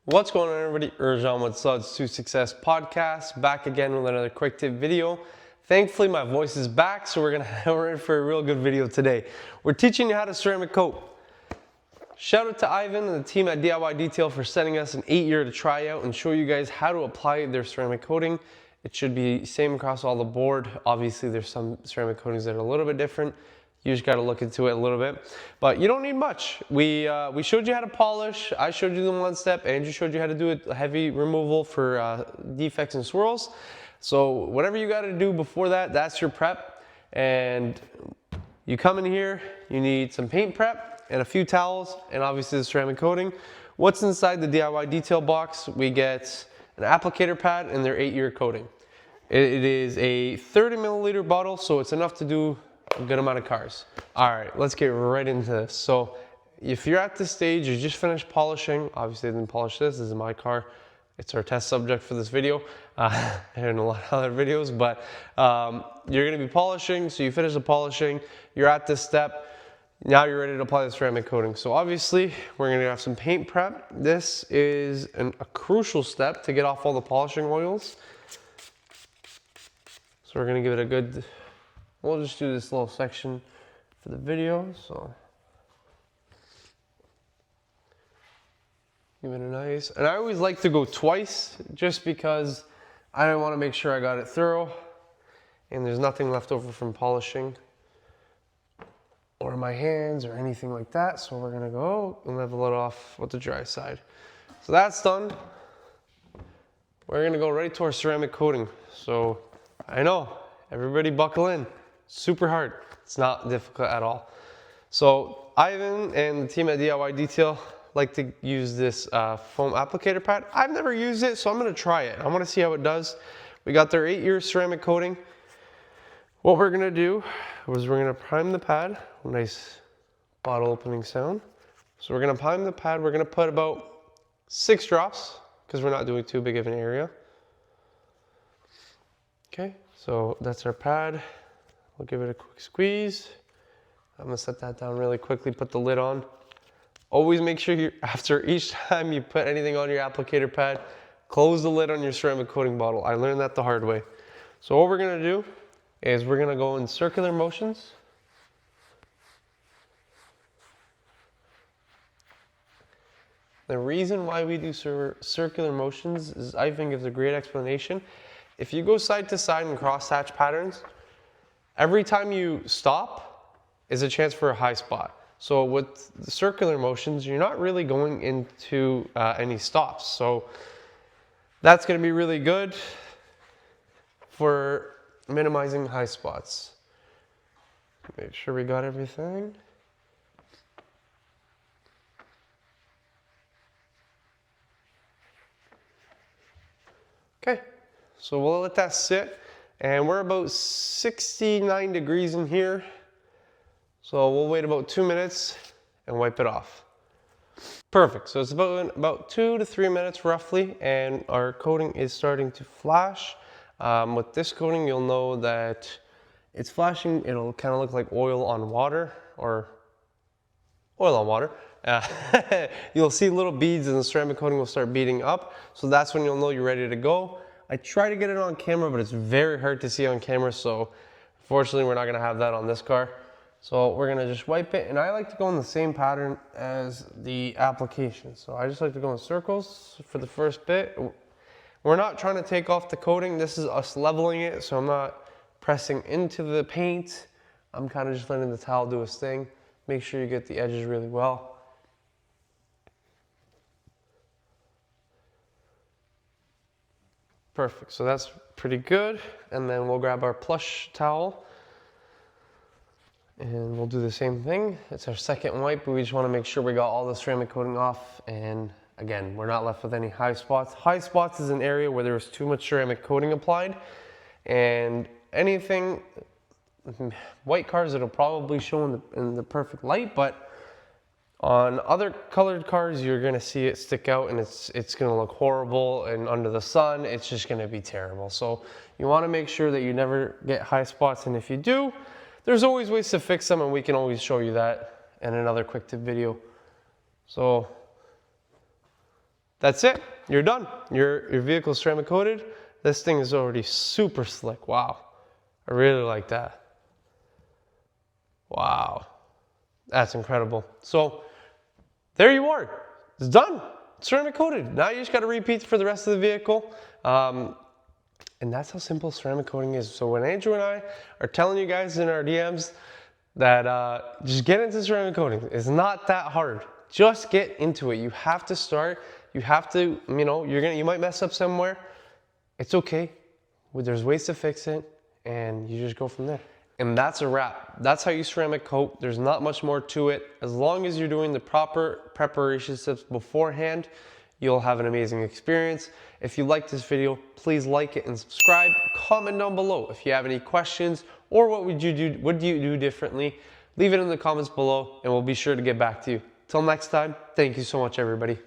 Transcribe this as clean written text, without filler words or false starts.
What's going on, everybody? Ercan with Suds to Success podcast, back again with another quick tip video. Thankfully, my voice is back, so we're in for a real good video today. We're teaching you how to ceramic coat. Shout out to Ivan and the team at DIY Detail for sending us an 8-year to try out and show you guys how to apply their ceramic coating. It should be same across all the board. Obviously, there's some ceramic coatings that are a little bit different. You just got to look into it a little bit, but you don't need much. We showed you how to polish. I showed you the one step. Andrew showed you how to do a heavy removal for defects and swirls. So whatever you got to do before that, that's your prep. And you come in here, you need some paint prep and a few towels, and obviously the ceramic coating. What's inside the DIY Detail box? We get an applicator pad and their 8-year coating. It is a 30 milliliter bottle, so it's enough to do a good amount of cars. All right, let's get right into this. So if you're at this stage, you just finished polishing. Obviously I didn't polish this is my car. It's our test subject for this video and a lot of other videos, but you're gonna be polishing. So you finish the polishing, you're at this step. Now you're ready to apply the ceramic coating. So obviously we're gonna have some paint prep. This is a crucial step to get off all the polishing oils. So we're gonna give it a good, we'll just do this little section for the video, so give it a nice, and I always like to go twice just because I want to make sure I got it thorough and there's nothing left over from polishing or my hands or anything like that. So we're gonna go and level it off with the dry side. So that's done. We're gonna go right to our ceramic coating. So I know, everybody buckle in. Super hard. It's not difficult at all. So Ivan and the team at DIY Detail like to use this foam applicator pad. I've never used it, so I'm gonna try it. I wanna see how it does. We got their 8-year ceramic coating. What we're gonna do is we're gonna prime the pad. Nice bottle opening sound. So we're gonna prime the pad. We're gonna put about 6 drops because we're not doing too big of an area. Okay, so that's our pad. We'll give it a quick squeeze. I'm gonna set that down really quickly, put the lid on. Always make sure you, after each time you put anything on your applicator pad, close the lid on your ceramic coating bottle. I learned that the hard way. So what we're gonna do is we're gonna go in circular motions. The reason why we do circular motions is Ivan gives a great explanation. If you go side to side and cross-hatch patterns, every time you stop is a chance for a high spot. So with the circular motions, you're not really going into any stops. So that's going to be really good for minimizing high spots. Make sure we got everything. Okay, so we'll let that sit. And we're about 69 degrees in here. So we'll wait about 2 minutes and wipe it off. Perfect, so it's about 2 to 3 minutes roughly, and our coating is starting to flash. With this coating, you'll know that it's flashing. It'll kind of look like oil on water, or oil on water. You'll see little beads and the ceramic coating will start beading up. So that's when you'll know you're ready to go. I try to get it on camera, but it's very hard to see on camera. So unfortunately, we're not gonna have that on this car. So we're gonna just wipe it. And I like to go in the same pattern as the application. So I just like to go in circles for the first bit. We're not trying to take off the coating. This is us leveling it. So I'm not pressing into the paint. I'm kind of just letting the towel do its thing. Make sure you get the edges really well. Perfect, so that's pretty good. And then we'll grab our plush towel and we'll do the same thing. It's our second wipe, but we just wanna make sure we got all the ceramic coating off. And again, we're not left with any high spots. High spots is an area where there's too much ceramic coating applied, and anything, white cars, it'll probably show in the perfect light, but on other colored cars, you're gonna see it stick out and it's gonna look horrible, and under the sun, it's just gonna be terrible. So you wanna make sure that you never get high spots, and if you do, there's always ways to fix them, and we can always show you that in another quick tip video. So That's it. You're done. Your vehicle's ceramic coated. This thing is already super slick. Wow. I really like that. Wow. That's incredible. So there you are. It's done. Ceramic coated. Now you just got to repeat for the rest of the vehicle. And that's how simple ceramic coating is. So when Andrew and I are telling you guys in our DMs that just get into ceramic coating, it's not that hard. Just get into it. You have to start. You have to, you might mess up somewhere. It's okay. There's ways to fix it, and you just go from there. And that's a wrap. That's how you ceramic coat. There's not much more to it. As long as you're doing the proper preparation steps beforehand, you'll have an amazing experience. If you like this video, please like it and subscribe. Comment down below if you have any questions or what would you do differently. Leave it in the comments below and we'll be sure to get back to you. Till next time, thank you so much, everybody.